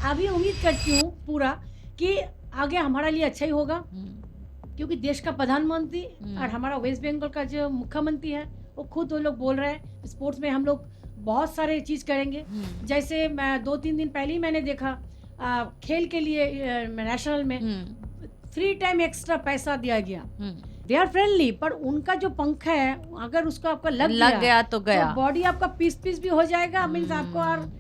अभी उम्मीद करती हूँ पूरा कि आगे हमारा लिए अच्छा ही होगा, क्योंकि देश का प्रधानमंत्री और हमारा वेस्ट बंगाल का जो मुख्यमंत्री है वो खुद वो लोग बोल रहे हैं स्पोर्ट्स में हम लोग बहुत सारे चीज करेंगे। जैसे मैं 2-3 दिन पहले ही मैंने देखा खेल के लिए नेशनल में 3 टाइम एक्स्ट्रा पैसा दिया गया। दे आर फ्रेंडली, पर उनका जो पंखा है अगर उसको आपका लग गया तो बॉडी आपका पीस भी हो जाएगा, मीन्स आपको और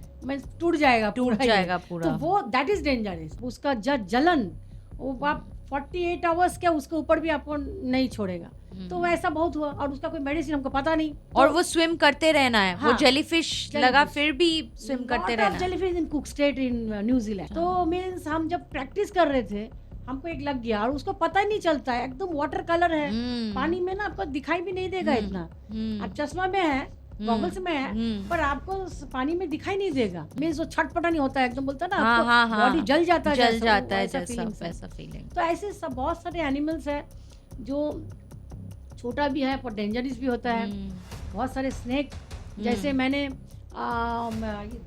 टूट जाएगा पूरा। तो वो दैट इज डेंजरस। उसका जलन वो आप 48 आवर्स क्या उसके ऊपर भी आपको नहीं छोड़ेगा। तो वैसा बहुत हुआ और उसका कोई मेडिसिन हमको पता नहीं। और वो स्विम करते रहना है। हाँ, वो जेलीफिश लगा फिर भी स्विम करते रहना है। Jellyfish in cook state in New Zealand. तो मीन्स हम जब प्रैक्टिस कर रहे थे हमको एक लग गया और उसको पता ही नहीं चलता है, एकदम वाटर कलर है पानी में ना, आपको दिखाई भी नहीं देगा इतना। आप चश्मा में है, गॉगल्स में है, पर आपको पानी में दिखाई नहीं देगा। मीन्स वो छटपटा नहीं होता है, एकदम बोलता है ना आपको बॉडी जल जाता है ऐसा फीलिंग। तो ऐसे सब बहुत सारे एनिमल्स है जो छोटा भी है पर डेंजरस भी होता है। बहुत सारे स्नेक, जैसे मैंने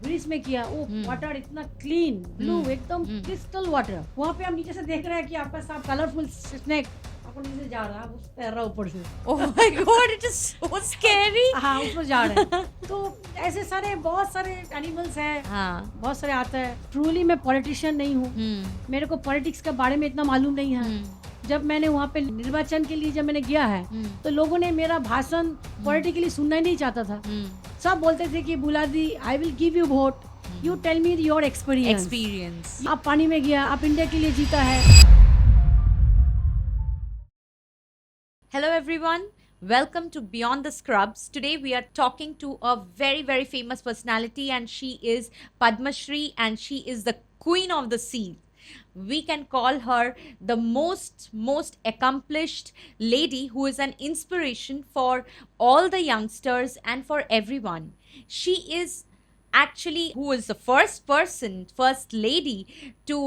ग्रीस में किया, वो वाटर इतना क्लीन ब्लू एकदम क्रिस्टल वाटर। वहाँ पे हम नीचे से देख रहे हैं कि आपका साफ कलरफुल स्नेक आपको नीचे जा रहा है, उस तैर रहा ऊपर से। Oh my God, it is so scary. हाँ, उसमें जा रहे हैं। तो ऐसे सारे बहुत सारे एनिमल्स हैं। हाँ, बहुत सारे आता है। ट्रूली मैं पॉलिटिशियन नहीं हूँ, मेरे को पॉलिटिक्स के बारे में इतना मालूम नहीं है। जब मैंने वहाँ पे निर्वाचन के लिए जब मैंने गया है तो लोगों ने मेरा भाषण पॉलिटिकली सुनना ही नहीं चाहता था। सब बोलते थे कि बुलादी I will give you vote, you tell me your experience. आप पानी में गया, आप इंडिया के लिए जीता है। Hello everyone, welcome to Beyond the Scrubs. Today we are talking to a very very famous personality and she is Padma Shri and she is the queen of the sea. We can call her the most accomplished lady who is an inspiration for all the youngsters and for everyone. She is actually who is the first lady to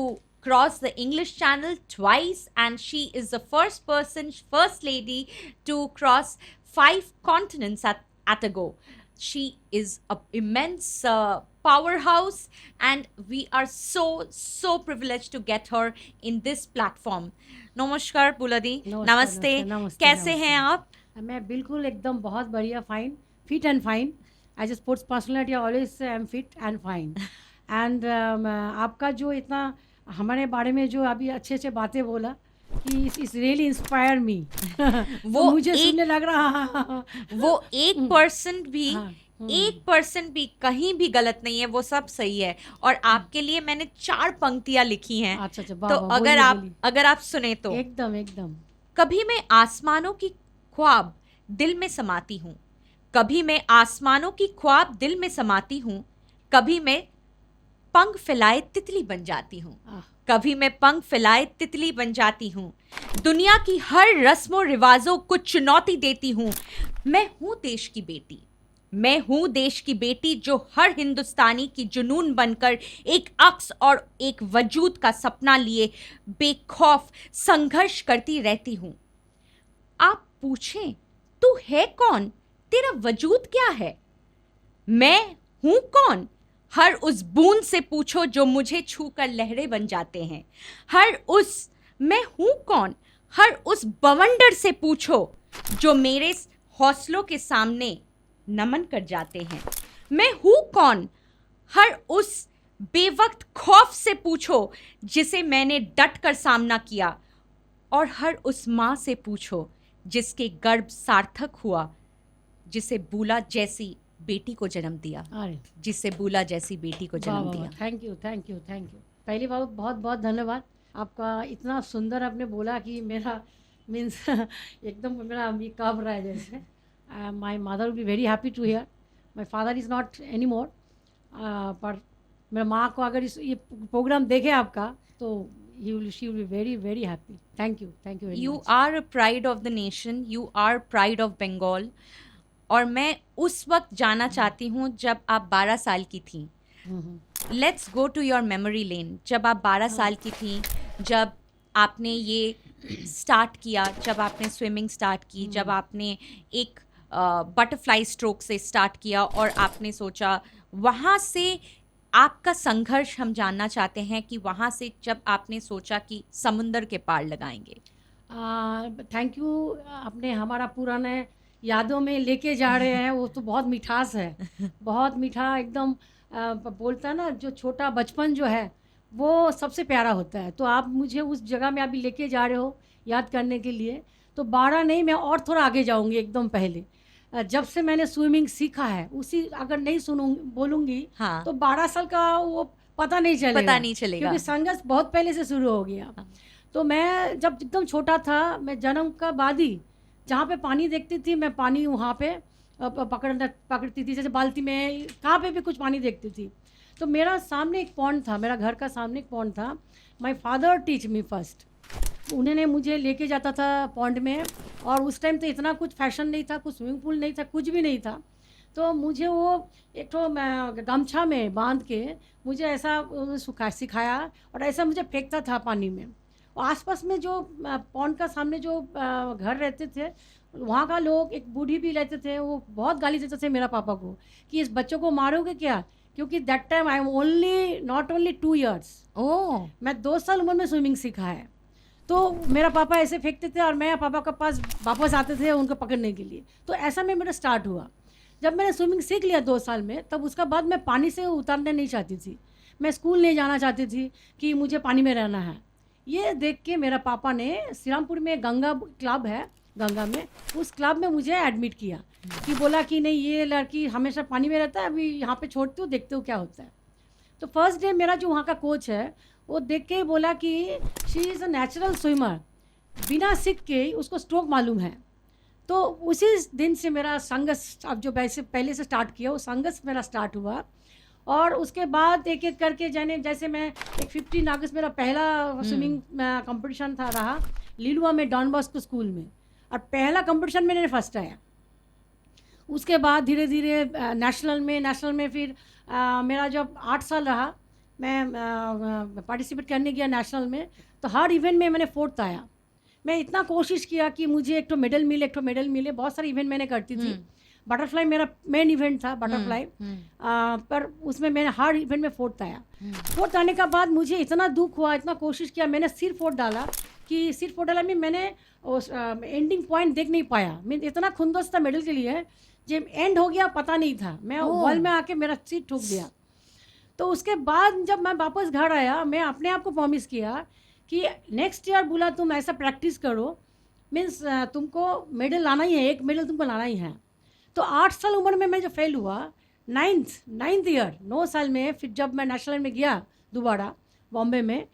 cross the English Channel twice, and she is the first lady to cross 5 continents at a go. She is an immense powerhouse and we are so privileged to get her in this platform. नमस्कार बुलादी, नमस्ते, कैसे हैं आप? मैं बिल्कुल एकदम बहुत बढ़िया, fine, fit and fine. As a sports personality I always I am fit and fine. And आपका जो इतना हमारे बारे में जो अभी अच्छे बातें बोला कि इस रियली इंस्पायर मी। वो तो मुझे सुनने लग रहा वो 1% भी 1% भी कहीं भी गलत नहीं है, वो सब सही है। और आपके लिए मैंने 4 पंक्तियां लिखी हैं। अच्छा, तो अगर आप सुने तो एकदम कभी मैं आसमानों की ख्वाब दिल में समाती हूँ, कभी मैं आसमानों की ख्वाब दिल में समाती हूँ, कभी मैं पंख फैलाए तितली बन जाती हूँ, कभी मैं पंख फैलाए तितली बन जाती हूँ, दुनिया की हर रस्मों रिवाजों को चुनौती देती हूँ। मैं हूँ देश की बेटी, मैं हूँ देश की बेटी जो हर हिंदुस्तानी की जुनून बनकर एक अक्स और एक वजूद का सपना लिए बेखौफ संघर्ष करती रहती हूँ। आप पूछें तू है कौन, तेरा वजूद क्या है? मैं हूँ कौन? हर उस बूंद से पूछो जो मुझे छूकर लहरें बन जाते हैं। मैं हूँ कौन? हर उस बवंडर से पूछो जो मेरे हौसलों के सामने नमन कर जाते हैं। मैं हूँ कौन? हर उस बेवक्त खौफ से पूछो जिसे मैंने डट कर सामना किया, और हर उस माँ से पूछो जिसके गर्भ सार्थक हुआ, जिसे बूला जैसी बेटी को जन्म दिया, जिससे बूला जैसी बेटी को जन्म दिया। Thank you. पहली बार बहुत बहुत धन्यवाद आपका। इतना सुंदर आपने बोला कि मेरा मीन्स एकदम मेरा अभी काँप रहा है जैसे। My mother will be very happy to hear. My father is not any more, पर मेरा माँ को अगर ये प्रोग्राम देखे आपका तो she will be very very happy. Thank you very much. You are a pride of the nation, you are pride of Bengal. और मैं उस वक्त जाना चाहती हूँ जब आप 12 साल की थी। Let's go to your memory lane. जब आप 12 साल की थी, जब आपने ये स्टार्ट किया, जब आपने स्विमिंग स्टार्ट की, जब आपने एक बटरफ्लाई स्ट्रोक से स्टार्ट किया और आपने सोचा, वहाँ से आपका संघर्ष हम जानना चाहते हैं कि वहाँ से जब आपने सोचा कि समुंदर के पार लगाएंगे। थैंक यू, आपने हमारा पुराने यादों में लेके जा रहे हैं, वो तो बहुत मिठास है, बहुत मीठा एकदम। बोलता है ना, जो छोटा बचपन जो है वो सबसे प्यारा होता है। तो आप मुझे उस जगह में अभी लेके जा रहे हो याद करने के लिए। तो 12 नहीं, मैं और थोड़ा आगे जाऊंगी, एकदम पहले। जब से मैंने स्विमिंग सीखा है, उसी अगर नहीं बोलूँगी हाँ, तो 12 साल का वो पता नहीं चलेगा, पता नहीं चलेगा। क्योंकि संघर्ष बहुत पहले से शुरू हो गया। हाँ। तो मैं जब एकदम छोटा था, मैं जन्म का बाद ही जहाँ पे पानी देखती थी, मैं पानी वहाँ पे पकड़ती थी, जैसे बाल्टी में, कहाँ पे भी कुछ पानी देखती थी। तो मेरा सामने एक पॉन्ड था, मेरा घर का सामने एक पॉन्ड था। My father teach me first, उन्होंने मुझे लेके जाता था पॉन्ड में। और उस टाइम तो इतना कुछ फैशन नहीं था, कुछ स्विमिंग पूल नहीं था, कुछ भी नहीं था। तो मुझे वो एक तो गमछा में बांध के मुझे ऐसा सिखाया, और ऐसा मुझे फेंकता था पानी में। और आसपास में जो पॉन्ड का सामने जो घर रहते थे, वहाँ का लोग, एक बूढ़ी भी रहते थे, वो बहुत गाली देते थे मेरा पापा को कि इस बच्चों को मारोगे क्या, क्योंकि that time I am not only 2 years, ओह, मैं 2 साल उम्र में स्विमिंग सीखा है। तो मेरा पापा ऐसे फेंकते थे और मैं पापा के पास वापस आते थे उनको पकड़ने के लिए। तो ऐसा में मेरा स्टार्ट हुआ। जब मैंने स्विमिंग सीख लिया 2 साल में, तब उसका बाद मैं पानी से उतरने नहीं चाहती थी, मैं स्कूल नहीं जाना चाहती थी कि मुझे पानी में रहना है। ये देख के मेरा पापा ने श्रीरामपुर में गंगा क्लब है, गंगा में, उस क्लब में मुझे एडमिट किया, कि बोला कि नहीं, ये लड़की हमेशा पानी में रहता है, अभी यहाँ पे छोड़ती हूँ, देखते हो क्या होता है। तो फर्स्ट डे मेरा जो वहाँ का कोच है, वो देख के बोला कि she is a natural swimmer, बिना सीख के उसको स्ट्रोक मालूम है। तो उसी दिन से मेरा संघर्ष, अब जो वैसे पहले से स्टार्ट किया, वो संघर्ष मेरा स्टार्ट हुआ। और उसके बाद एक एक करके जैसे मैं एक 15 अगस्त मेरा पहला स्विमिंग कंपटीशन था रहा लीलुआ में, डॉन बॉस्को स्कूल में, और पहला कंपटीशन में मैंने फर्स्ट आया। उसके बाद धीरे धीरे नेशनल में फिर मेरा जब 8 साल रहा, मैं पार्टिसिपेट करने गया नेशनल में, तो हर इवेंट में मैंने 4th आया। मैं इतना कोशिश किया कि मुझे एक तो मेडल मिले, बहुत सारे इवेंट मैंने करती थी। बटरफ्लाई मेरा मेन इवेंट था, बटरफ्लाई, पर उसमें मैंने हर इवेंट में 4th आया। 4th आने का बाद मुझे इतना दुख हुआ, इतना कोशिश किया, मैंने सिर्फ 4th डाला में मैंने उस एंडिंग पॉइंट देख नहीं पाया। मैं इतना खुंदस था मेडल के लिए, जब एंड हो गया पता नहीं था, मैं वॉल में आके मेरा सीट ठोक दिया। तो उसके बाद जब मैं वापस घर आया, मैं अपने आप को प्रॉमिस किया कि नेक्स्ट ईयर बोला तुम ऐसा प्रैक्टिस करो, मीन्स तुमको मेडल लाना ही है, एक मेडल तुमको लाना ही है। तो 8 साल उम्र में मैं जो फेल हुआ, 9th ईयर 9 साल में, फिर जब मैं नेशनल में गया दोबारा बॉम्बे में,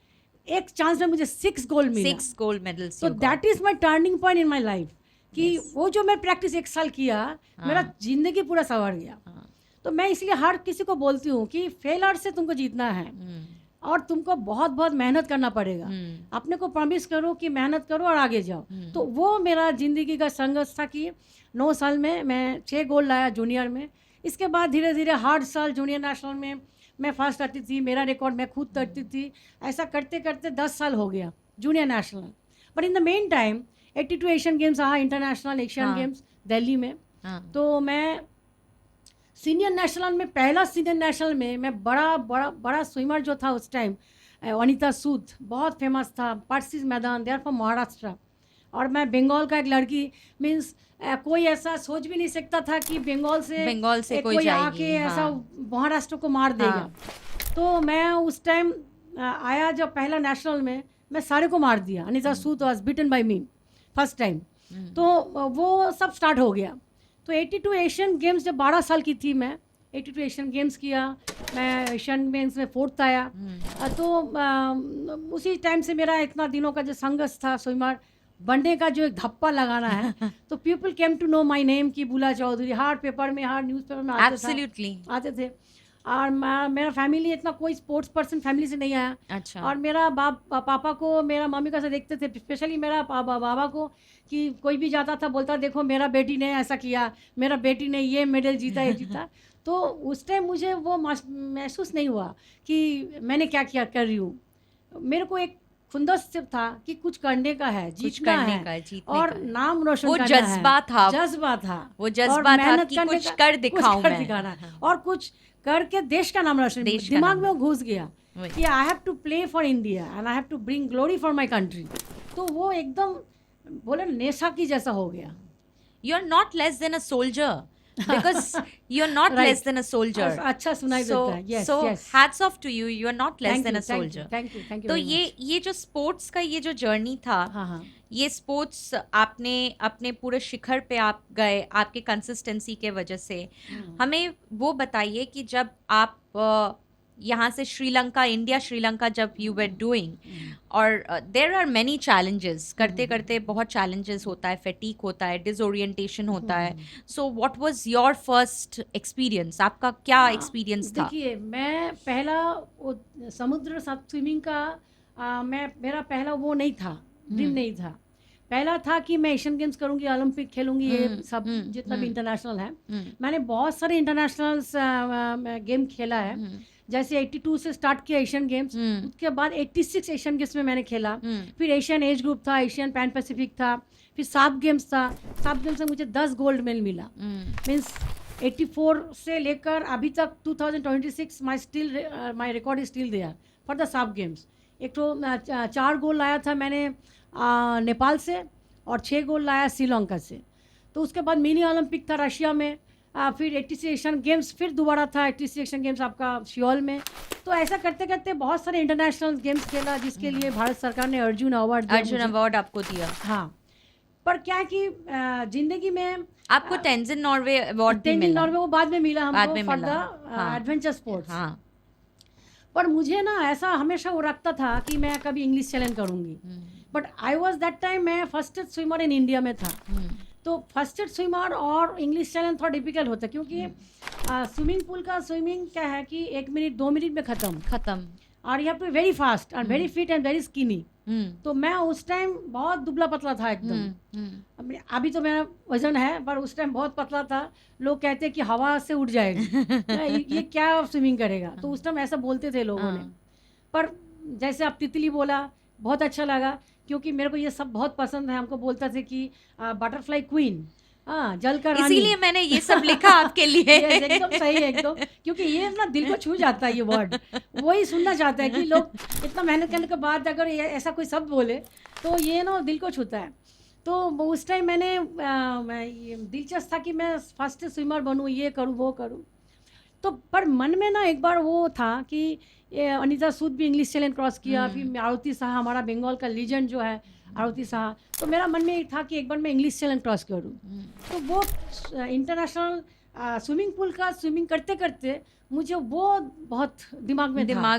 एक चांस में मुझे 6 गोल्ड मिला, 6 गोल्ड मेडल्स। तो that is my turning point in my life, कि वो जो मैं प्रैक्टिस 1 साल किया, मेरा जिंदगी पूरा संवर गया। तो मैं इसलिए हर किसी को बोलती हूँ कि फेलर से तुमको जीतना है, और तुमको बहुत बहुत मेहनत करना पड़ेगा। अपने को प्रॉमिस करो कि मेहनत करो और आगे जाओ। तो वो मेरा ज़िंदगी का संघर्ष था कि 9 साल में मैं 6 गोल्ड लाया जूनियर में। इसके बाद धीरे धीरे हर साल जूनियर नेशनल में मैं फर्स्ट आती थी, मेरा रिकॉर्ड मैं खुद करती थी। ऐसा करते करते 10 साल हो गया junior national. But in the main time 82 Asian games रहा, इंटरनेशनल एशियन गेम्स दिल्ली में। तो मैं सीनियर नेशनल में, पहला सीनियर नेशनल में मैं बड़ा स्विमर जो था उस टाइम, अनीता सूद, बहुत फेमस था, पर्सिस मैदान, दे आर फ्रॉम महाराष्ट्र। और मैं बंगाल का एक लड़की, मीन्स कोई ऐसा सोच भी नहीं सकता था कि बंगाल से कोई आके ऐसा महाराष्ट्र को मार देगा। तो मैं उस टाइम आया जब पहला नेशनल में, मैं सारे को मार दिया। Anita Sood was beaten by me first time. तो वो सब स्टार्ट हो गया। तो 82 एशियन गेम्स, जब 12 साल की थी मैं, 82 एशियन गेम्स किया, मैं एशियन गेम्स में 4th आया। तो उसी टाइम से मेरा इतना दिनों का जो संघर्ष था स्विमर बनने का, जो एक धप्पा लगाना है, तो people came to know my name कि बुला चौधरी, हर पेपर में, हर न्यूज़पेपर में आते थे। और मेरा फैमिली इतना कोई स्पोर्ट्स पर्सन फैमिली से नहीं आया। अच्छा। और मेरा पापा को मेरा मम्मी का से देखते थे, स्पेशली मेरा बाबा को, कि कोई भी जाता था बोलता देखो मेरा बेटी ने ऐसा किया, मेरा बेटी ने ये मेडल जीता, ये जीता। तो उस टाइम मुझे वो महसूस नहीं हुआ कि मैंने क्या किया कर रही हूँ। मेरे को एक खुंदस से था कि कुछ करने का है, कुछ जीतना करने है का है, जीतने और का है। नाम रोशन वो करना है। जज्बा था, जज्बा था वो और जज्बा था मेहनत कि करने कुछ का, कर कुछ दिखाऊं कर मैं। दिखाना और कुछ करके देश का नाम रोशन। देश का दिमाग नाम में वो घुस गया वही। कि I have to play for India and I have to bring glory for my country. तो वो एकदम बोले नेशा की जैसा हो गया। You are not less than a soldier because you are not less right, than a soldier. अच्छा सुनाई देता है। Yes So yes, hats off to you. You are not less thank than you a thank you soldier. Thank you thank you तो very much. ये जो sports का ये जो जर्नी था, हाँ हाँ ये स्पोर्ट्स आपने अपने पूरे शिखर पे आप गए आपके कंसिस्टेंसी के वजह से। हमें वो बताइए कि जब आप यहाँ से श्रीलंका, इंडिया श्रीलंका जब यू वर डूइंग, और देयर आर मेनी चैलेंजेस, करते करते बहुत चैलेंजेस होता है, फैटीक होता है, डिसोरिएंटेशन होता है। So what was your first experience? आपका क्या एक्सपीरियंस था? देखिए, मैं पहला वो समुद्र साथ स्विमिंग का मेरा पहला वो नहीं था, ड्रीम नहीं था। पहला था कि मैं एशियन गेम्स करूंगी, ओलंपिक खेलूंगी, ये सब जितना भी इंटरनेशनल है। मैंने बहुत सारे इंटरनेशनल गेम खेला है। जैसे 82 से स्टार्ट किया एशियन गेम्स, उसके बाद 86 एशियन गेम्स में मैंने खेला। फिर एशियन एज ग्रुप था, एशियन पैन पैसिफिक था, फिर साफ गेम्स था। साफ गेम्स में मुझे 10 गोल्ड मेडल मिला। मीन्स 84 से लेकर अभी तक 2026 my record is still there for the SAF games. एक तो 4 गोल्ड लाया था मैंने नेपाल से और 6 गोल्ड लाया श्रीलंका से। तो उसके बाद मिनी ओलंपिक था रशिया में, फिर 86 एशियन गेम्स, फिर दोबारा था 86 एशियन गेम्स आपका सियोल में। तो ऐसा करते करते बहुत सारे इंटरनेशनल गेम्स खेला, जिसके लिए भारत सरकार ने अर्जुन अवार्ड दिया। अर्जुन अवार्ड आपको दिया? हाँ, पर क्या है कि जिंदगी में आपको तेंजिन नॉर्वे अवार्ड भी तेंजिन मिला? नॉर्वे वो बाद में मिला हमको में फॉर मिला, द हाँ। Adventure sports. हाँ। पर मुझे ना ऐसा हमेशा वो रखता था कि मैं कभी इंग्लिश चैलेंज करूंगी। But I was that time मैं फर्स्ट स्विमर इन इंडिया में था। तो फर्स्ट स्विमर और इंग्लिश चैलेंज थोड़ा डिफिकल्ट होता है, क्योंकि स्विमिंग पूल का स्विमिंग क्या है कि 1 मिनट 2 मिनट में खत्म, और you have to very fast and very fit and very skinny. तो मैं उस टाइम बहुत दुबला पतला था एकदम। अभी तो मेरा वजन है, पर उस टाइम बहुत पतला था। लोग कहते हैं कि हवा से उड़ जाएगा ये क्या स्विमिंग करेगा, तो उस टाइम ऐसा बोलते थे लोगों ने। पर जैसे आप तितली बोला, बहुत अच्छा लगा, क्योंकि मेरे को ये सब बहुत पसंद है। हमको बोलता थे कि बटरफ्लाई क्वीन, हाँ, जल का रानी। इसीलिए मैंने ये सब लिखा आपके लिए। एकदम सही है, एकदम, क्योंकि ये ना दिल को छू जाता है ये वर्ड। वही सुनना चाहता है कि लोग इतना मेहनत करने के बाद अगर ऐसा कोई शब्द बोले तो ये ना दिल को छूता है। तो उस टाइम मैंने दिलचस्प था कि मैं फर्स्ट स्विमर बनूँ, ये करूँ वो करूँ। तो पर मन में ना एक बार वो था कि ये अनीता सूद भी इंग्लिश चैलेंज क्रॉस किया, फिर आरती शाह, हमारा बंगाल का लीजेंड जो है आरती शाह। तो मेरा मन में था कि एक बार मैं इंग्लिश चैलेंज क्रॉस करूँ। तो वो इंटरनेशनल स्विमिंग पूल का स्विमिंग करते करते मुझे वो बहुत दिमाग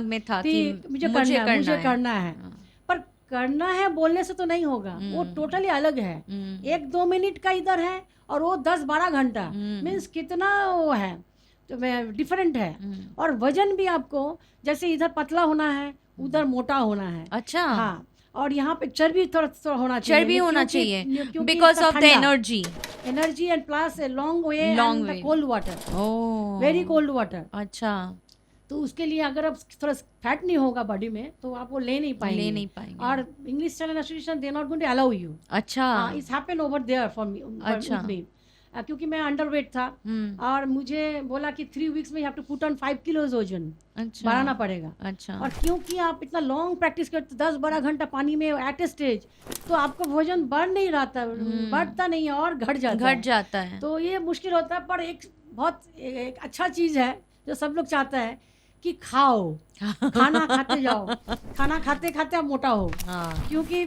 में था कि मुझे करना है। पर करना है बोलने से तो नहीं होगा, वो टोटली अलग है। 1-2 मिनट का इधर है और वो 10-12 घंटा, मीन्स कितना वो है, तो डिफरेंट है। और वजन भी आपको जैसे इधर पतला होना है, उधर मोटा होना है। अच्छा, हाँ, और यहाँ पे चर्बी थोड़ा होना चाहिए, चर्बी होना चाहिए because of the energy and plus long way and cold water, very cold water. अच्छा, तो उसके लिए अगर आप थोड़ा फैट नहीं होगा बॉडी में तो आप वो ले नहीं पाएंगे। और English challenge association they not going to allow you. अच्छा, it's happen over there for me. अच्छा, क्योंकि मैं अंडरवेट था और मुझे बोला कि 3 वीक्स में you have to put on 5 kilos वजन बढ़ाना पड़ेगा। अच्छा, और क्योंकि आप इतना लॉन्ग प्रैक्टिस करते 10-12 घंटा पानी में एट ए स्टेज, तो आपका वजन बढ़ नहीं रहा, बढ़ता नहीं है और घट जाता है। तो ये मुश्किल होता है। पर एक बहुत एक अच्छा चीज़ है जो सब लोग चाहता है कि खाओ, खाना खाते जाओ, खाना खाते खाते आप मोटा हो। क्योंकि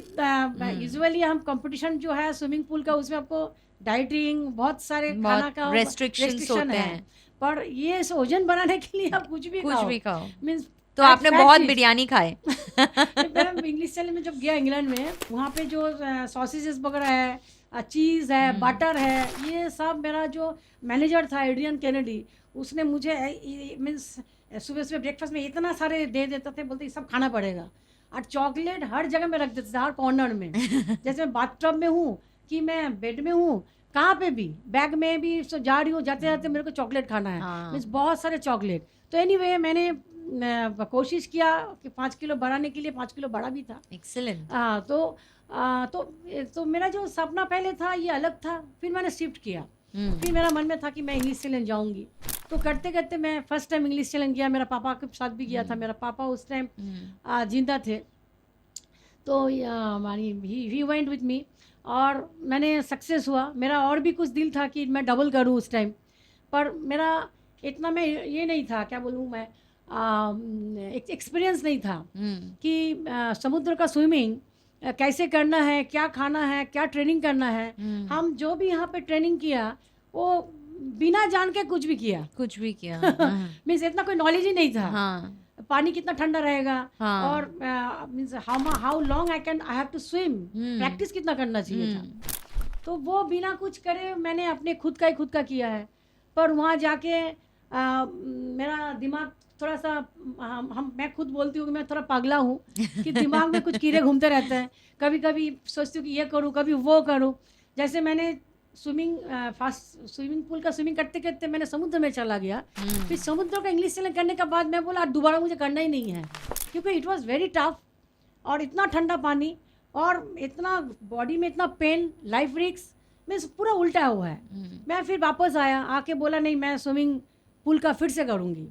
यूजुअली हम कंपटीशन जो है स्विमिंग पूल का, उसमें आपको डाइटिंग बहुत सारे खाना का रेस्ट्रिक्शन है। पर ये वजन बनाने के लिए आप कुछ भी खाओ। मीन्स तो आपने बहुत बिरयानी खाए। मैं इंग्लिश चैलेंज में जब गया इंग्लैंड में, वहाँ पे जो सॉसेजेस वगैरह है, चीज़ है, बटर है, ये सब मेरा जो मैनेजर था एड्रियन केनेडी, उसने मुझे मीन्स सुबह सुबह ब्रेकफास्ट में इतना सारे दे देते थे, बोलते सब खाना पड़ेगा। और चॉकलेट हर जगह में रख देते थे, हर कॉर्नर में। जैसे मैं बाथटब में हूँ कि मैं बेड में हूँ, कहाँ पे भी, बैग में भी जा रही हूँ, जाते जाते मेरे को चॉकलेट खाना है, मीन्स बहुत सारे चॉकलेट। तो एनीवे मैंने मैं कोशिश किया कि 5 किलो बढ़ाने के लिए, 5 किलो बढ़ा भी था। एक्सीलेंट। तो मेरा जो सपना पहले था ये अलग था, फिर मैंने शिफ्ट किया। फिर मेरा मन में था कि मैं इंग्लिश चैलेंज जाऊंगी, तो करते करते मैं फर्स्ट टाइम इंग्लिश चैलेंज गया। मेरा पापा के साथ भी गया था, मेरा पापा उस टाइम जिंदा थे, तो हमारी ही वेंट विथ मी और मैंने सक्सेस हुआ। मेरा और भी कुछ दिल था कि मैं डबल करूं उस टाइम, पर मेरा इतना मैं ये नहीं था, क्या बोलूँ मैं, एक्सपीरियंस नहीं था कि समुद्र का स्विमिंग कैसे करना है, क्या खाना है, क्या ट्रेनिंग करना है। हम जो भी यहाँ पे ट्रेनिंग किया वो बिना जान के कुछ भी किया मीन्स इतना कोई नॉलेज ही नहीं था। पानी कितना ठंडा रहेगा, और means how long I have to swim, practice कितना करना चाहिए था। तो वो बिना कुछ करे मैंने अपने खुद का किया है। पर वहाँ जाके मेरा दिमाग थोड़ा सा, मैं खुद बोलती हूँ कि मैं थोड़ा पागला हूँ कि दिमाग में कुछ कीड़े घूमते रहते हैं। कभी कभी सोचती हूँ कि ये करूँ, कभी वो करूँ। जैसे मैंने स्विमिंग पूल का स्विमिंग करते करते मैंने समुद्र में चला गया। फिर समुद्र का इंग्लिश चैलेंज करने के बाद मैं बोला दोबारा मुझे करना ही नहीं है, क्योंकि इट वाज वेरी टफ, और इतना ठंडा पानी और इतना बॉडी में इतना पेन, लाइफ रिस्क, मैं पूरा उल्टा हुआ है। मैं फिर वापस आया, आके बोला नहीं मैं स्विमिंग पूल का फिर से करूँगी।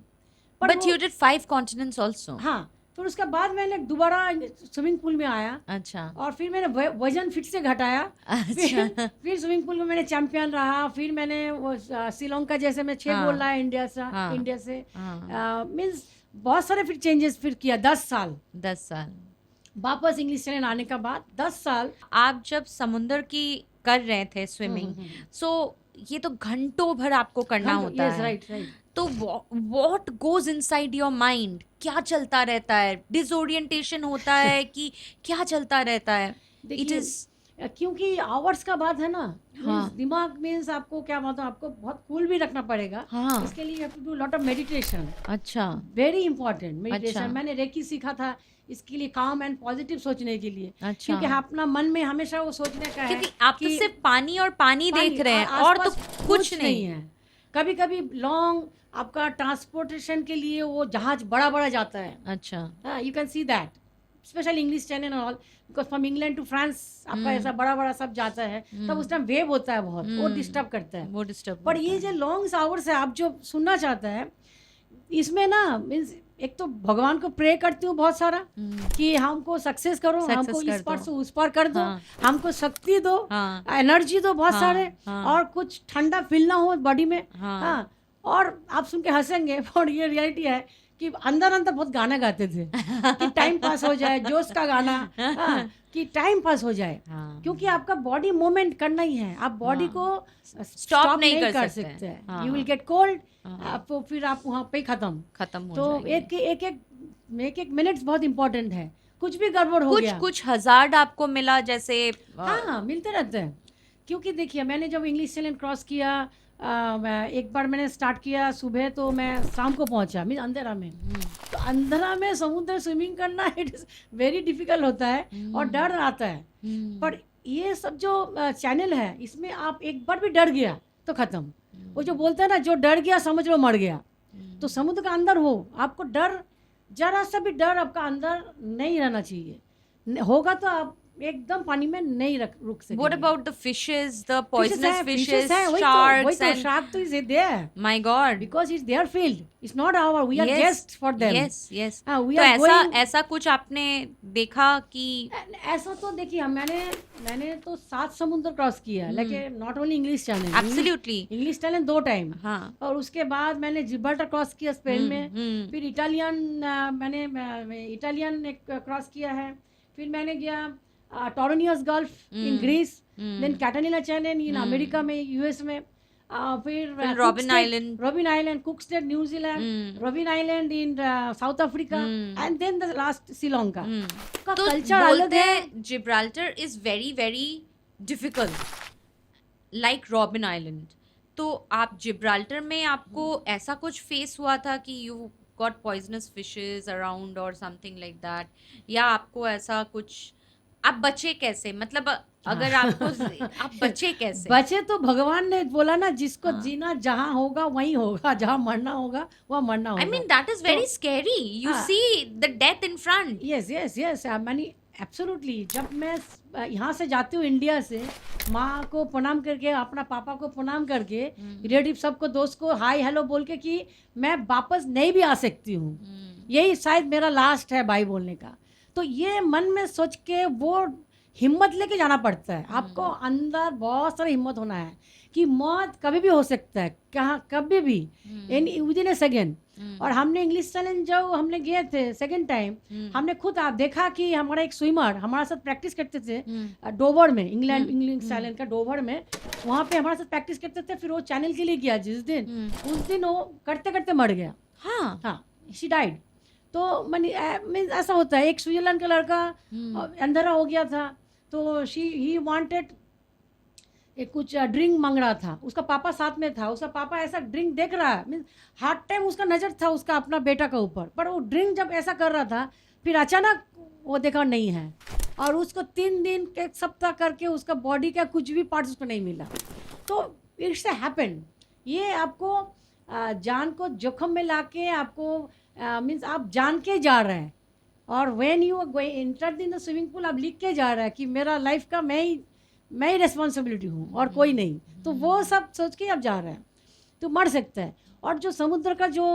But you did 5 continents also. हाँ, फिर उसके बाद मैंने दोबारा स्विमिंग पूल में आया। अच्छा। और फिर मैंने वजन फिर से घटाया। अच्छा। फिर स्विमिंग पूल में मैंने चैंपियन रहा। फिर मैंने वो श्रीलंका जैसे मैं 6 गोल लाया इंडिया से। मीन्स बहुत सारे फिर चेंजेस फिर किया। 10 साल वापस इंग्लिश चैनल आने के बाद 10 साल। आप जब समुद्र की कर रहे थे स्विमिंग, सो ये तो घंटों भर आपको करना होता है। राइट। तो what goes inside your mind, क्या चलता रहता है? डिसोरिएंटेशन होता है कि क्या चलता रहता है? इट इज क्योंकि आवर्स का बात है ना। दिमाग मीन्स आपको क्या मतलब, आपको बहुत कूल भी रखना पड़ेगा। इसके लिए you have to do lot of meditation. अच्छा। Very important meditation. मैंने रेकी सीखा था इसके लिए, काम एंड पॉजिटिव सोचने के लिए। अच्छा। क्योंकि अपना मन में हमेशा वो सोचने का है, क्योंकि आप तो सिर्फ पानी और पानी देख रहे हैं और तो कुछ नहीं है। कभी कभी लॉन्ग आपका ट्रांसपोर्टेशन के लिए वो जहाज बड़ा जाता है। अच्छा। You can see that special English channel all, because from England to France आपका ऐसा बड़ा सब जाता है। तब उस टाइम वेव होता है बहुत, वो डिस्टर्ब करता है। पर ये जो लॉन्ग आवर्स है, आप जो सुनना चाहता है इसमें ना, मीन्स एक तो भगवान को प्रे करती हूँ बहुत सारा कि हमको सक्सेस करो, हमको इस पार से उस पार कर दो, हमको शक्ति दो, एनर्जी दो बहुत सारे, और कुछ ठंडा फील ना हो बॉडी में। और आप सुन के हंसेंगे, और ये रियलिटी है कि अंदर बहुत गाना गाते थे कि टाइम पास हो जाए, जोश का गाना, कि टाइम पास हो जाए। क्योंकि आपका बॉडी मूवमेंट करना ही है, आप बॉडी को स्टॉप नहीं कर सकते। यू विल गेट कोल्ड, तो फिर आप वहाँ पे खत्म हो तो एक मिनट्स बहुत इंपॉर्टेंट है। कुछ भी गड़बड़ हो गया, कुछ हजार्ड आपको मिला जैसे? मिलते रहते हैं। क्योंकि देखिए मैंने जब इंग्लिश चैनल क्रॉस किया, एक बार मैंने स्टार्ट किया सुबह, तो मैं शाम को पहुंचा मीन अंधेरा में। तो अंधेरा में समुद्र स्विमिंग करना इट इज वेरी डिफिकल्ट होता है, और डर आता है। पर ये सब जो चैनल है, इसमें आप एक बार भी डर गया तो खत्म। वो जो बोलते हैं ना, जो डर गया समझ लो मर गया। तो समुद्र का अंदर हो, आपको डर, जरा सा भी डर आपका अंदर नहीं रहना चाहिए। होगा तो आप एकदम पानी में नहीं रुक सकते। What about the fishes, the poisonous fishes, sharks? And shark तो is there. My God. Because it's their field. It's not our. We are guests for them. Yes. We तो are going. ऐसा कुछ आपने देखा कि? ऐसा तो देखिए, मैंने तो 7 समुद्र क्रॉस किया, लेकिन not only English channel. Absolutely. English channel 2 time. और उसके बाद मैंने जिब्राल्टर क्रॉस किया स्पेन में। फिर मैंने इटालियन एक क्रॉस किया है। फिर मैंने गया टोरनियस gulf in Greece, then Catalina channel in America में, यूएस में, फिर robin island, cook state New Zealand, robin island in south Africa, and then the last Sri Lanka. का कल्चर अलग है। Gibraltar is very very difficult, like robin island. तो आप Gibraltar में आपको ऐसा कुछ फेस हुआ था कि you got poisonous fishes around और समथिंग लाइक दैट, या आपको ऐसा कुछ आप बचे कैसे, मतलब अगर आपको आप बचे कैसे? बचे तो भगवान ने बोला ना, जिसको हाँ। जीना जहाँ होगा वहीं होगा, जहाँ मरना होगा वहाँ मरना I होगा। mean that is very तो scary. You हाँ, see the death in front. Yes yes yes मैंने एब्सोल्युटली, जब मैं यहाँ से जाती हूँ इंडिया से, माँ को प्रणाम करके, अपना पापा को प्रणाम करके, रिलेटिव सबको, दोस्त को हाय हेलो बोल के कि मैं वापस नहीं भी आ सकती हूँ, यही शायद मेरा लास्ट है बाई बोलने का। तो ये मन में सोच के वो हिम्मत लेके जाना पड़ता है। आपको अंदर बहुत सारा हिम्मत होना है कि मौत कभी भी हो सकता है, कहाँ कभी भी, इन विदिन ए सेकेंड। और हमने इंग्लिश चैलेंज जब हमने गए थे सेकेंड टाइम, हमने खुद आप देखा कि हमारा एक स्विमर हमारे साथ प्रैक्टिस करते थे डोवर में, इंग्लैंड इंग्लिश चैलेंज का डोवर में, वहाँ पे हमारे साथ प्रैक्टिस करते थे। फिर वो चैनल के लिए गया जिस दिन, उस दिन वो करते करते मर गया। हाँ, शी डाइड। तो मीन्स ऐसा होता है। एक स्विट्जरलैंड का लड़का अंधेरा हो गया था, तो ही वांटेड एक कुछ ड्रिंक मांग रहा था, उसका पापा साथ में था, उसका पापा ऐसा ड्रिंक देख रहा है, मीन्स हर टाइम उसका नज़र था उसका अपना बेटा का ऊपर, पर वो ड्रिंक जब ऐसा कर रहा था, फिर अचानक वो देखा नहीं है, और उसको 3 दिन एक सप्ताह करके उसका बॉडी का कुछ भी पार्ट्स उसको नहीं मिला। तो इट्स हैपन। ये आपको जान को जोखम में लाके आपको मीन्स आप जान के जा रहे हैं, और when you enter in the swimming pool आप लिख के जा रहे हैं कि मेरा लाइफ का मैं ही रिस्पॉन्सिबिलिटी हूँ और कोई नहीं। तो वो सब सोच के आप जा रहे हैं, तो मर सकता है। और जो समुद्र का जो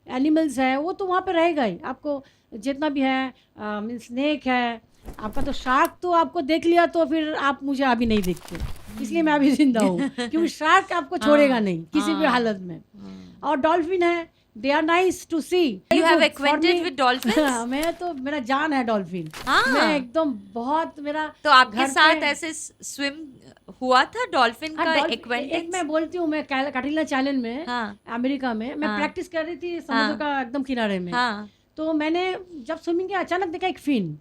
एनिमल्स है वो तो वहाँ पे रहेगा ही, आपको जितना भी है, मीन्स स्नेक है आपका, तो शार्क तो आपको देख लिया तो फिर आप मुझे अभी नहीं देखते, इसलिए मैं अभी जिंदा हूँ, क्योंकि शार्क आपको छोड़ेगा नहीं किसी भी हालत में। और डॉल्फिन है, they are nice to see. You have acquainted with dolphins? मैं तो, मेरा जान है डॉल्फिन। मैं एकदम बहुत, मेरा तो आपके साथ ऐसे स्विम हुआ था डॉल्फिन का एक्वेंटेंस? एक मैं बोलती हूँ, मैं कैटरीना चैलेंज में अमेरिका में मैं प्रैक्टिस कर रही थी समुद्र का एकदम किनारे में। तो मैंने जब स्विमिंग किया अचानक देखा एक फिन,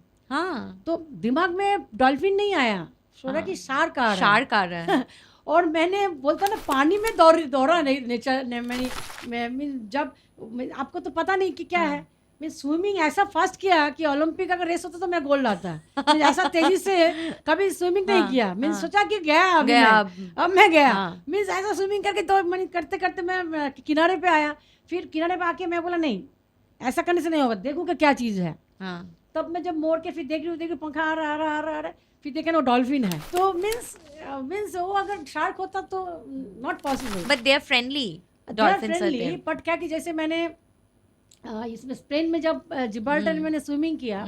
तो दिमाग में डॉल्फिन नहीं आया, सोचा कि शार्क आ रहा है। और मैंने बोलता ना पानी में दौड़ा नहीं नेचर ने, मैं जब आपको तो पता नहीं कि क्या है, मैं स्विमिंग ऐसा फास्ट किया कि ओलंपिक का रेस होता तो मैं गोल्ड लाता। ऐसा तेजी से कभी स्विमिंग नहीं किया। मैं सोचा कि गया अब मैं गया, मीन्स ऐसा स्विमिंग करके तो मैंने करते करते मैं किनारे पे आया। फिर किनारे पे आके मैं बोला नहीं, ऐसा करने से नहीं होगा, देखूँ कि क्या चीज़ है। तब मैं जब मोड़ के फिर देख रही हूँ पंखा आ रहा, फिर देखे वो डॉल्फिन है। तो मीन्स वो अगर शार्क होता तो not possible. But they are friendly, dolphins are there. But क्या कि जैसे मैंने इसमें स्पेन में जब जिब्राल्टर में मैंने स्विमिंग किया,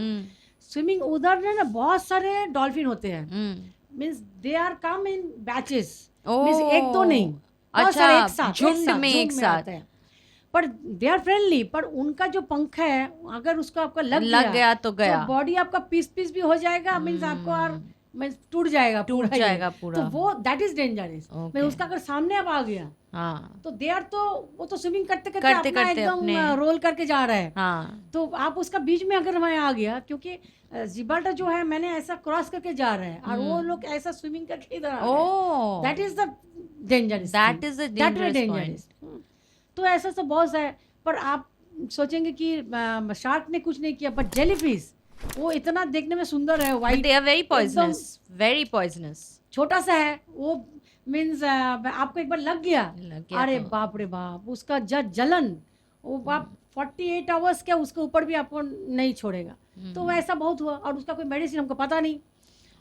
स्विमिंग उधर ना बहुत सारे डॉल्फिन होते हैं, means they are come in batches, means एक दो नहीं, बहुत सारे एक साथ, झुंड में एक साथ है। पर दे आर फ्रेंडली, पर उनका जो पंख है अगर उसको आपका लग गया तो बॉडी आपका पीस भी हो जाएगा, मीन्स आपको और टूट जाएगा पूरा। तो वो दैट इज डेंजरस। मैं उसका अगर सामने अब आ गया तो दे आर, तो वो तो स्विमिंग करते करते एकदम रोल करके जा रहा है। तो आप उसका बीच में अगर मैं आ गया, क्योंकि जिब्राल्टर जो है मैंने ऐसा क्रॉस करके जा रहा है और वो लोग ऐसा स्विमिंग करके इधर आ रहे हैं, that is the dangerous, that is the dangerous. तो ऐसा सब बहुत है। पर आप सोचेंगे कि शार्क ने कुछ नहीं किया, बट जेलीफिश वो इतना देखने में सुंदर है, white, they are very poisonous, छोटा सा है वो, मीन्स आपको एक बार लग गया अरे तो। बाप रे बाप, उसका जलन वो आप 48 आवर्स क्या उसके ऊपर भी आपको नहीं छोड़ेगा। तो वैसा बहुत हुआ, और उसका कोई मेडिसिन हमको पता नहीं।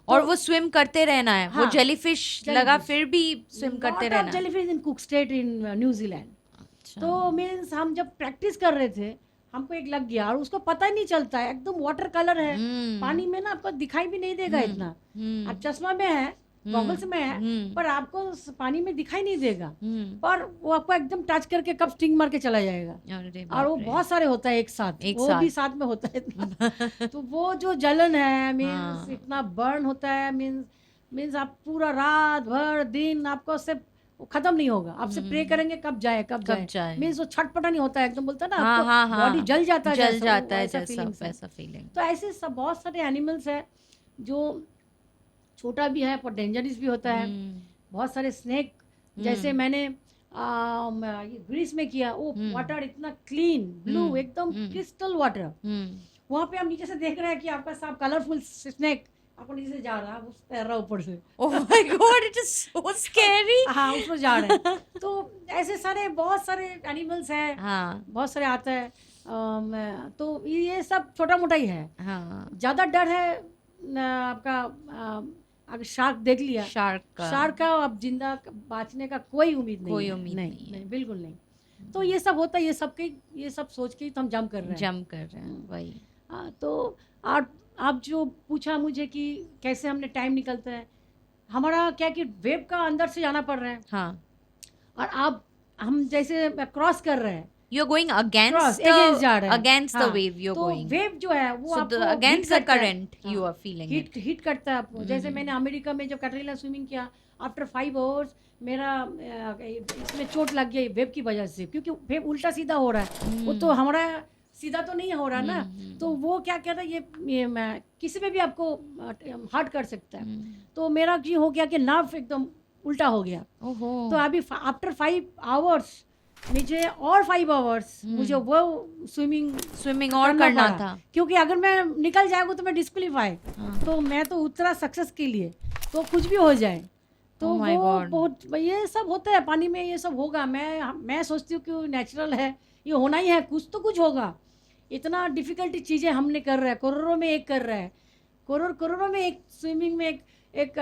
और वो स्विम करते रहना है। वो जेलीफिश लगा फिर भी स्विम करते रहना। Jellyfish in cook state in New Zealand. तो मीन्स हम जब प्रैक्टिस कर रहे थे हमको एक लग गया, और उसको पता ही नहीं चलता है, एकदम वाटर कलर है, पानी में ना आपको दिखाई भी नहीं देगा इतना। आप चश्मा में है, गॉगल्स में है, पर आपको पानी में दिखाई नहीं देगा, पर वो आपको एकदम टच करके कब स्टिंग मार के चला जाएगा। और वो बहुत सारे होता है एक साथ, भी साथ में होता है इतना। तो वो जो जलन है, मीन्स इतना बर्न होता है, मीन्स आप पूरा रात भर दिन आपको सिर्फ खत्म नहीं होगा, आपसे प्रे करेंगे कब जाए। मीन्स वो छटपटा नहीं होता है, एकदम बोलता है ना बॉडी जल जाता है ऐसा फीलिंग। तो ऐसे सब बहुत सारे एनिमल्स है जो छोटा भी है पर डेंजरस भी होता है। बहुत सारे स्नेक, जैसे मैंने ग्रीस में किया, वो वाटर इतना क्लीन ब्लू, एकदम क्रिस्टल वाटर। वहाँ पे हम नीचे से देख रहे हैं कि आपका साफ कलरफुल स्नेक आपको नीचे से जा रहा है, वो तैर रहा ऊपर से। Oh my God, it is so scary. हाँ, उसमें जा रहे हैं। तो ऐसे सारे बहुत सारे एनिमल्स हैं, हाँ बहुत सारे आता है। तो ये सब छोटा मोटा ही है। हाँ, ज़्यादा डर है आपका अगर शार्क देख लिया, शार्क का अब जिंदा बचने का कोई उम्मीद नहीं कोई है। उम्मीद नहीं है। बिल्कुल नहीं। तो ये सब होता है, ये सब सोच के ही तो हम जंप कर रहे हैं। वही। तो आप जो पूछा मुझे कि कैसे हमने टाइम निकलता है, हमारा क्या कि वेब का अंदर से जाना पड़ रहा है। हाँ, और आप हम जैसे क्रॉस कर रहे हैं, you're going against जा रहे हैं। against the हाँ, wave you're तो going. वेव जो है वो So आपको against the current हाँ, you are feeling it. Hit करता है आपको। जैसे मैंने अमेरिका में जब कैटरीना स्विमिंग किया, आफ्टर 5 आवर्स मेरा इसमें चोट लग गई वेव की वजह से, क्योंकि वेव उल्टा सीधा हो रहा है। वो तो हमारा सीधा तो नहीं हो रहा ना, तो वो क्या कहता है ये किसी में भी आपको हर्ट कर सकता है। तो मेरा जी हो गया कि नर्व एकदम उल्टा हो गया। तो अभी आफ्टर 5 आवर्स मुझे और 5 आवर्स मुझे वो स्विमिंग और करना था, क्योंकि अगर मैं निकल जाएगा तो मैं डिस्क्वालीफाई। तो मैं तो उतरा सक्सेस के लिए, तो कुछ भी हो जाए तो वो बहुत ये सब होता है पानी में, ये सब होगा। मैं सोचती हूँ कि नेचुरल है, ये होना ही है, कुछ तो कुछ होगा। इतना डिफिकल्टी चीज़ें हमने कर रहा है, करोड़ों में एक कर रहा है, करोड़ों में एक स्विमिंग में एक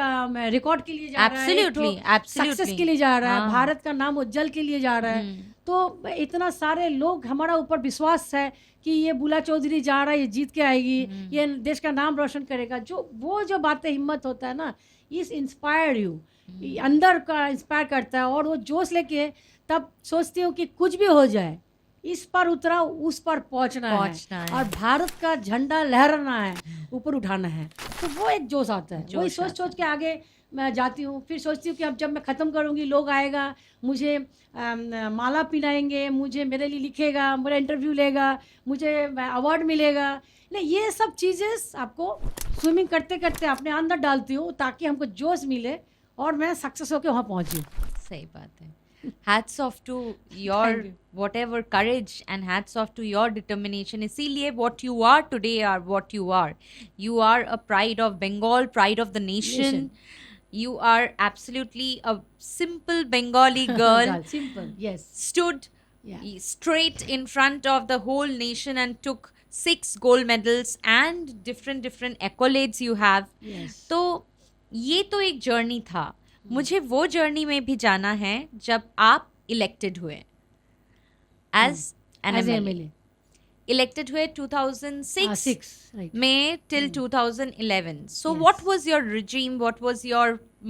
रिकॉर्ड के लिए जा रहा है, सक्सेस के लिए जा रहा है, भारत का नाम उज्जवल के लिए जा रहा है। तो इतना सारे लोग हमारा ऊपर विश्वास है कि ये बुला चौधरी जा रहा है, ये जीत के आएगी, ये देश का नाम रोशन करेगा। जो बातें हिम्मत होता है ना, इस इंस्पायर यू अंदर का इंस्पायर करता है। और वो जोश लेके तब सोचती हूँ कि कुछ भी हो जाए, इस पर उतरा उस पर पहुंचना है और भारत का झंडा लहराना है, ऊपर उठाना है। तो वो एक जोश आता है, वही सोच के आगे मैं जाती हूँ। फिर सोचती हूँ कि अब जब मैं ख़त्म करूँगी, लोग आएगा, मुझे माला पहनाएंगे, मुझे मेरे लिए लिखेगा, मेरा इंटरव्यू लेगा, मुझे अवार्ड मिलेगा। नहीं, ये सब चीज़ें आपको स्विमिंग करते करते अपने अंदर डालती हूँ ताकि हमको जोश मिले और मैं सक्सेस होकर वहाँ पहुँचूँ। सही बात है। Hats off to your whatever courage and hats off to your determination. इसीलिए what you are today are what you are. You are a pride of Bengal, pride of the nation. You are absolutely a simple Bengali girl. Simple, yes. Stood straight in front of the whole nation and took 6 gold medals and different accolades you have. Yes. तो ये तो एक journey था। मुझे वो journey में भी जाना है जब आप इलेक्टेड हुए एज एन एमएलए। इलेक्टेड हुए 2006 में till 2011. So what was your regime, what was your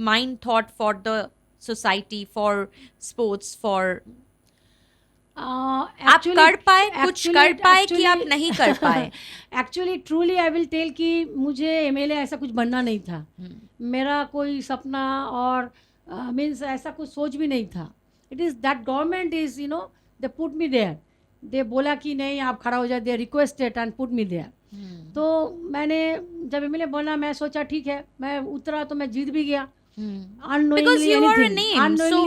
mind thought for the society, for sports, for आप कर पाए, कुछ कर पाए कि आप नहीं कर पाए? Actually truly I will tell कि मुझे एमएलए ऐसा कुछ बनना नहीं था। मेरा कोई सपना और मीन्स ऐसा कुछ सोच भी नहीं था। It is that government is they put me there, they बोला कि नहीं आप खड़ा हो जाए, they requested and put me there. तो मैंने जब एमएलए बना, मैं सोचा ठीक है, मैं उतरा तो मैं जीत भी गया। Because you are a name, so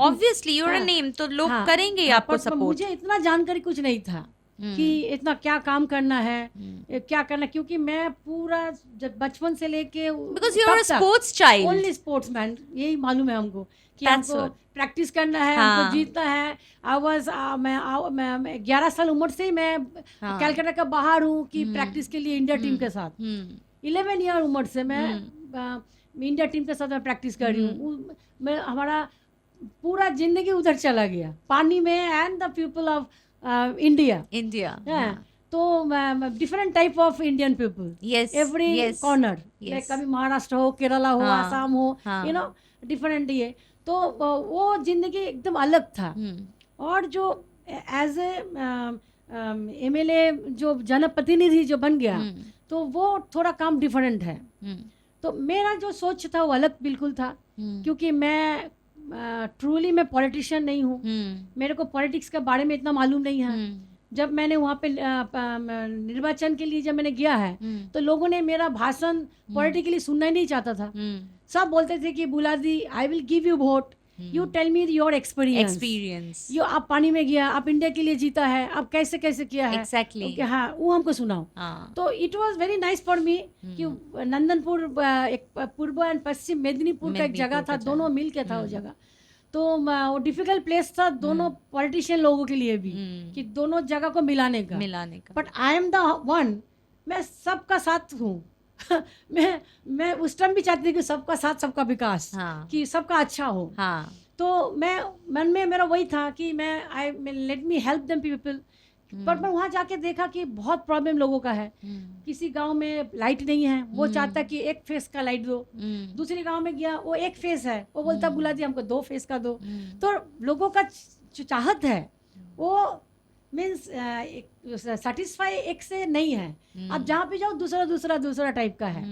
obviously you are a name, तो लोग करेंगे आपको सपोर्ट। मुझे इतना जानकारी कुछ नहीं था कि इतना क्या काम करना है, क्या करना, क्योंकि मैं पूरा जब बचपन से लेके Because you are a sports child, only sportsman, यही मालूम है हमको कि हमको प्रैक्टिस करना है, हमको जीतना है। मैं 11 साल उम्र से ही मैं कलकत्ता का बाहर हूँ कि प्रैक्टिस के लिए इंडिया टीम के साथ। 11 ईयर उम्र से मैं इंडिया टीम के साथ मैं प्रैक्टिस कर रही हूँ। मैं हमारा पूरा जिंदगी उधर चला गया, पानी में and the people of India. तो different type of Indian people, every corner, कभी महाराष्ट्र हो, केरला हो, आसाम हो, डिफरेंट। ये तो वो जिंदगी एकदम अलग था। और जो एज ए एमएलए जो जनप्रतिनिधि जो बन गया, तो वो थोड़ा काम डिफरेंट है। तो मेरा जो सोच था वो अलग बिल्कुल था, क्योंकि मैं ट्रूली मैं पॉलिटिशियन नहीं हूँ। मेरे को पॉलिटिक्स के बारे में इतना मालूम नहीं है। जब मैंने वहाँ पे निर्वाचन के लिए जब मैंने गया है, तो लोगों ने मेरा भाषण पॉलिटिकली सुनना ही नहीं चाहता था। सब बोलते थे कि बुला दी, I will give you vote, you tell me your experience. Experience यो आप पानी में गया, आप इंडिया के लिए जीता है, आप कैसे कैसे किया है। एग्जैक्टली Okay, हाँ वो हमको सुनाओ। तो it was very nice for me कि नंदनपुर एक पूर्व एंड पश्चिम मेदिनीपुर का एक जगह था, दोनों मिल के था वो जगह। तो वो डिफिकल्ट प्लेस था दोनों पॉलिटिशियन लोगों के लिए भी कि दोनों जगह को मिलाने का। But I am the one, मैं सबका साथ हूँ। मैं उस टाइम भी चाहती थी कि सबका साथ सबका विकास, कि सबका अच्छा हो। तो मैं मन में मेरा वही था कि मैं let me help them people. पर मैं वहाँ जाके देखा कि बहुत प्रॉब्लम लोगों का है। किसी गांव में लाइट नहीं है, वो चाहता कि एक फेस का लाइट दो। दूसरे गांव में गया, वो एक फेस है, वो बोलता बुला दिया हमको 2 फेस का दो। तो लोगों का जो चाहत है वो मीन्स सेटिस्फाई एक से नहीं है। अब जहाँ पे जाओ दूसरा टाइप का है।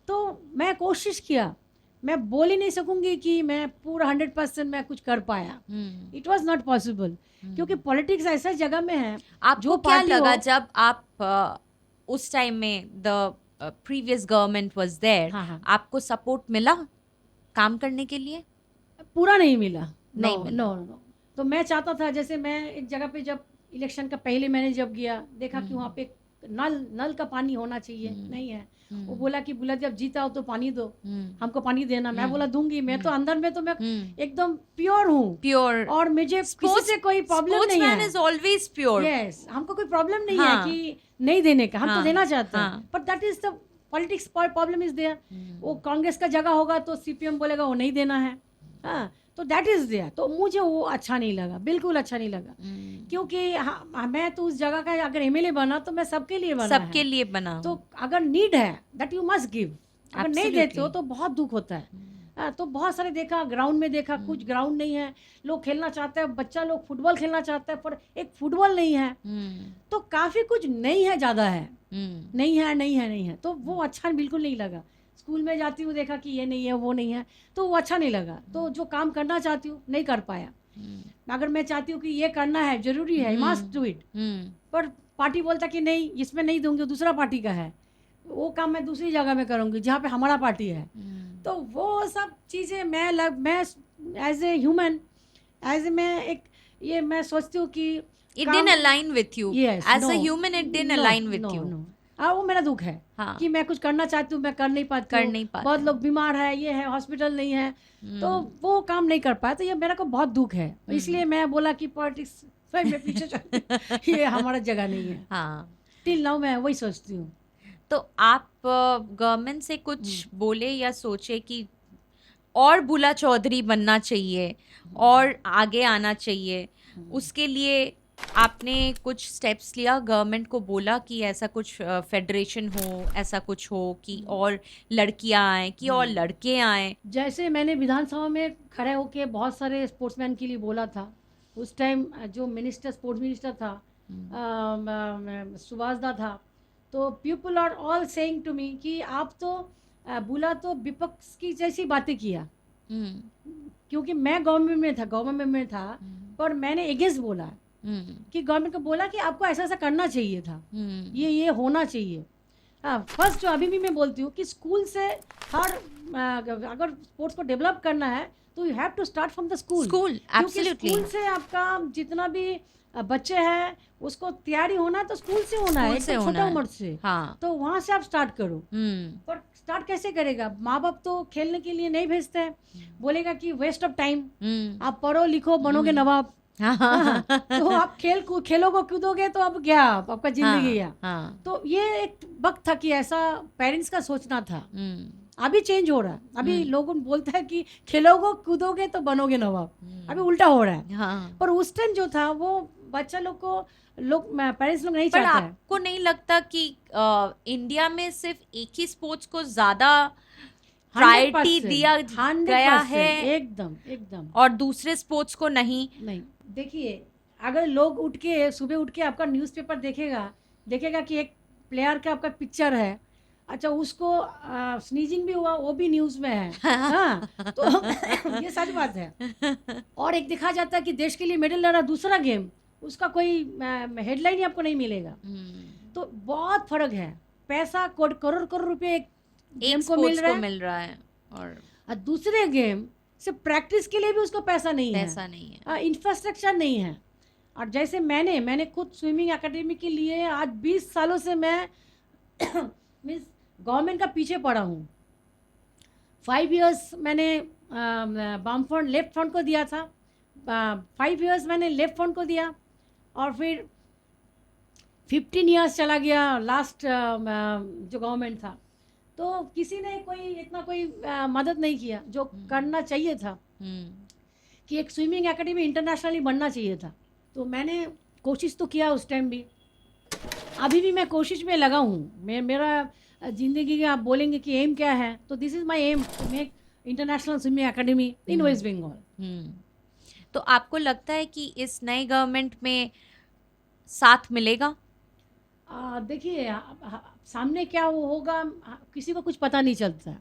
तो मैं कोशिश किया, मैं बोल ही नहीं सकूंगी कि मैं पूरा 100% मैं कुछ कर पाया। इट वॉज नॉट पॉसिबल, क्योंकि पॉलिटिक्स ऐसा जगह में है। आपको क्या लगा जब आप उस टाइम में the previous government was there, आपको सपोर्ट मिला काम करने के लिए? पूरा नहीं मिला। नहीं मिला। नो। तो मैं चाहता था, जैसे मैं एक जगह पे जब इलेक्शन का पहले मैंने जब गया, देखा कि वहाँ पे नल का पानी होना चाहिए, नहीं है। वो बोला कि बुला जब जीता हो तो पानी दो, हमको पानी देना। मैं बोला दूंगी, मैं तो अंदर में तो मैं एकदम प्योर हूँ, प्योर, और मुझे किसी से कोई प्रॉब्लम नहीं है। Sportsman is always pure. Yes, हमको कोई प्रॉब्लम नहीं है कि नहीं देने का, हम तो देना चाहते हैं। But that is the politics problem is there. वो कांग्रेस का जगह होगा तो सीपीएम बोलेगा वो नहीं देना है। हाँ, तो दैट इज देयर। तो मुझे वो अच्छा नहीं लगा, बिल्कुल अच्छा नहीं लगा। क्योंकि मैं तो उस जगह का अगर एमएलए बना तो मैं सबके लिए बना, सबके लिए बना। तो अगर नीड है दैट यू मस्ट गिव। अगर नहीं देते हो तो बहुत दुख होता है। तो बहुत सारे देखा, ग्राउंड में देखा, कुछ ग्राउंड नहीं है, लोग खेलना चाहते हैं, बच्चा लोग फुटबॉल खेलना चाहता है पर एक फुटबॉल नहीं है। तो काफी कुछ नहीं है, ज्यादा है, नहीं है। तो वो अच्छा बिल्कुल नहीं लगा। स्कूल में जाती हूँ, देखा कि ये नहीं है, वो नहीं है, तो वो अच्छा नहीं लगा। तो जो काम करना चाहती हूँ नहीं कर पाया। अगर मैं चाहती हूँ कि ये करना है, जरूरी है, मस्ट डू इट, पर पार्टी बोलता कि नहीं इसमें नहीं दूंगी, दूसरा पार्टी का है, वो काम मैं दूसरी जगह में करूँगी जहाँ पे हमारा पार्टी है। तो वो सब चीज़ें मैं एज ए ह्यूमन, मैं सोचती हूँ कि it didn't align with you. Yes, as a human it didn't align with you. वो मेरा दुख है। कि मैं कुछ करना चाहती हूँ, मैं कर नहीं पाती। बहुत लोग बीमार है, ये है, हॉस्पिटल नहीं है, तो वो काम नहीं कर पाया। तो ये मेरा को बहुत दुख है। इसलिए मैं बोला कि पॉलिटिक्स में पीछे चलती, ये हमारा जगह नहीं है। टिल नाउ मैं वही सोचती हूँ। तो आप गवर्नमेंट से कुछ बोले या सोचे कि और बुला चौधरी बनना चाहिए और आगे आना चाहिए, उसके लिए आपने कुछ स्टेप्स लिया? गवर्नमेंट को बोला कि ऐसा कुछ फेडरेशन हो, ऐसा कुछ हो कि और लड़कियां आए, कि और लड़के आए? जैसे मैंने विधानसभा में खड़े होके बहुत सारे स्पोर्ट्समैन के लिए बोला था। उस टाइम जो मिनिस्टर, स्पोर्ट्स मिनिस्टर था, सुभाष दा था। तो people are all saying to me कि आप तो बोला तो विपक्ष की जैसी बातें किया। क्योंकि मैं गवर्नमेंट में था, पर मैंने अगेंस्ट बोला कि गवर्नमेंट को बोला कि आपको ऐसा ऐसा करना चाहिए था, ये होना चाहिए। फर्स्ट जो अभी भी मैं बोलती हूँ कि स्कूल से अगर स्पोर्ट्स को डेवलप करना है तो you have to start from the school. Absolutely. School से आपका जितना भी बच्चे हैं उसको तैयारी होना है तो स्कूल से होना है, छोटा उम्र से। तो वहाँ से आप स्टार्ट करो। पर स्टार्ट कैसे करेगा? माँ बाप तो खेलने के लिए नहीं भेजते हैं, बोलेगा कि वेस्ट ऑफ टाइम, आप पढ़ो लिखो बनोगे नवाब। तो आप खेलोगे कूदोगे तो अब क्या आपका जिंदगी है। तो ये एक वक्त था कि ऐसा पेरेंट्स का सोचना था। अभी चेंज हो रहा है। अभी लोग बोलते हैं कि खेलोगे कूदोगे तो बनोगे नवाब। अभी उल्टा हो रहा है। पर उस टाइम जो था वो बच्चा लोग को पेरेंट्स लोग नहीं चाहते। पर आपको नहीं लगता कि इंडिया में सिर्फ एक ही स्पोर्ट्स को ज्यादा प्रायोरिटी दिया गया है? एकदम और दूसरे स्पोर्ट्स को नहीं? देखिए, अगर लोग सुबह उठ के आपका न्यूज़पेपर देखेगा कि एक प्लेयर का आपका पिक्चर है, अच्छा उसको स्नीजिंग भी हुआ, वो भी न्यूज़ में है। तो ये सच बात है। और एक दिखा जाता है कि देश के लिए मेडल ला रहा, दूसरा गेम उसका कोई हेडलाइन ही आपको नहीं मिलेगा। तो बहुत फर्क है। पैसा करोड़ रुपए एक गेम को मिल रहा है और दूसरे गेम सिर्फ प्रैक्टिस के लिए भी उसको पैसा नहीं है, पैसा नहीं है। इंफ्रास्ट्रक्चर नहीं है। और जैसे मैंने खुद स्विमिंग एकेडमी के लिए आज 20 सालों से मैं मीन्स गवर्नमेंट का पीछे पड़ा हूँ। 5 इयर्स मैंने बाम फ्रंट लेफ्ट फ्रंट को दिया था, 5 इयर्स मैंने लेफ्ट फ्रंट को दिया, और फिर 15 इयर्स चला गया लास्ट जो गवर्नमेंट था। तो किसी ने कोई इतना कोई मदद नहीं किया जो करना चाहिए था कि एक स्विमिंग एकेडमी इंटरनेशनली बनना चाहिए था। तो मैंने कोशिश तो किया उस टाइम भी, अभी भी मैं कोशिश में लगा हूँ। मेरा ज़िंदगी का आप बोलेंगे कि एम क्या है, तो this is my aim to make international swimming academy in West Bengal. तो आपको लगता है कि इस नए गवर्नमेंट में साथ मिलेगा? देखिए सामने क्या वो होगा किसी को कुछ पता नहीं चलता है,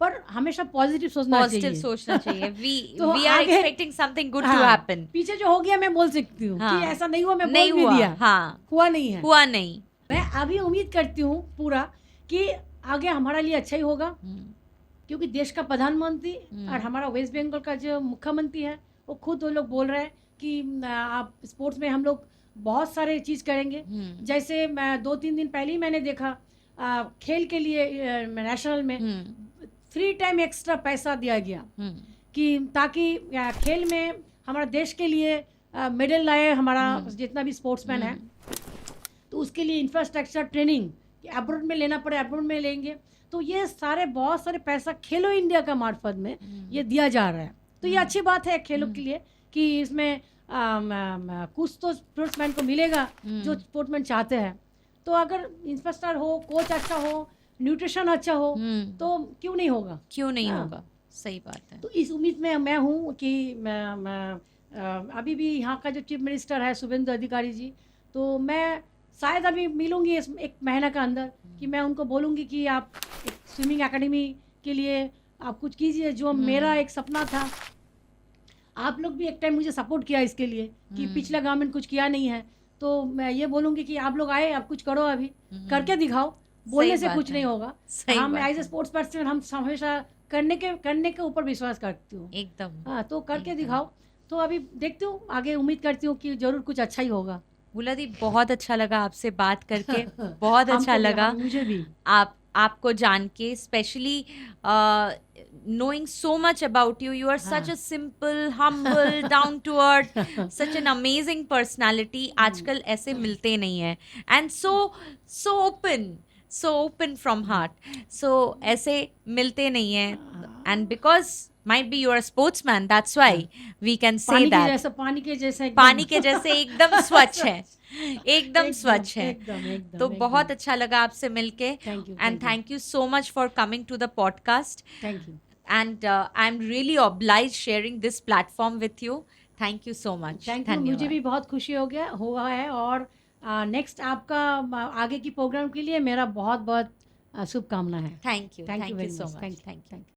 पर हमेशा पॉजिटिव सोचना चाहिए। We are expecting something good to happen. पीछे जो हो गया मैं बोल सकती हूँ कि ऐसा नहीं हुआ, मैं नहीं बोल भी दिया, हुआ नहीं है, हुआ नहीं। मैं अभी उम्मीद करती हूँ पूरा कि आगे हमारा लिए अच्छा ही होगा, क्योंकि देश का प्रधानमंत्री और हमारा वेस्ट बंगाल का जो मुख्यमंत्री है वो खुद वो लोग बोल रहे हैं कि आप स्पोर्ट्स में हम लोग बहुत सारे चीज़ करेंगे। जैसे मैं 2-3 दिन पहले ही मैंने देखा खेल के लिए नेशनल में 3 टाइम एक्स्ट्रा पैसा दिया गया कि ताकि खेल में हमारा देश के लिए मेडल लाए हमारा जितना भी स्पोर्ट्समैन है, तो उसके लिए इंफ्रास्ट्रक्चर ट्रेनिंग अब्रॉड में लेना पड़े, अब्रॉड में लेंगे। तो ये सारे बहुत सारे पैसा खेलो इंडिया का मार्फत में ये दिया जा रहा है। तो ये अच्छी बात है खेलों के लिए कि इसमें कुछ तो स्पोर्ट्समैन को मिलेगा जो स्पोर्ट्समैन चाहते हैं। तो अगर इंफ्रास्ट्रक्चर हो, कोच अच्छा हो, न्यूट्रिशन अच्छा हो, तो क्यों नहीं होगा, क्यों नहीं होगा। सही बात है। तो इस उम्मीद में मैं हूँ कि मैं अभी भी यहाँ का जो चीफ मिनिस्टर है शुभेंदु अधिकारी जी, तो मैं शायद अभी मिलूंगी इस 1 महीना का अंदर कि मैं उनको बोलूँगी कि आप एक स्विमिंग एकेडमी के लिए आप कुछ कीजिए, जो मेरा एक सपना था। आप लोग भी एक टाइम मुझे सपोर्ट किया इसके लिए कि पिछला गवर्नमेंट कुछ किया नहीं है, तो मैं ये बोलूँगी कि आप लोग आए, आप कुछ करो, अभी करके दिखाओ, बोलने से कुछ नहीं होगा। हम एज ए स्पोर्ट्स पर्सन हम हमेशा करने के ऊपर विश्वास करती हूँ एकदम। हाँ, तो करके दिखाओ। तो अभी देखती हूँ, आगे उम्मीद करती हूँ कि जरूर कुछ अच्छा ही होगा। बुला दी, बहुत अच्छा लगा आपसे बात करके, बहुत अच्छा लगा मुझे भी आपको जान के, specially knowing so much about you. You are such a simple, humble, down to earth, such an amazing personality. आजकल ऐसे मिलते नहीं हैं, and so open from heart. So ऐसे मिलते नहीं हैं, and because might be you are a sportsman, that's why we can say that. पानी के जैसे एकदम स्वच्छ है, एकदम स्वच्छ है। तो बहुत अच्छा लगा आपसे मिलके, and thank you so much for coming to the podcast. Thank you. And I'm really obliged sharing this platform with you. Thank you so much. Thank you. मुझे भी बहुत खुशी हुआ है, और नेक्स्ट आपका आगे की प्रोग्राम के लिए मेरा बहुत बहुत शुभकामना है। Thank you. Thank you very so much. much. Thank you.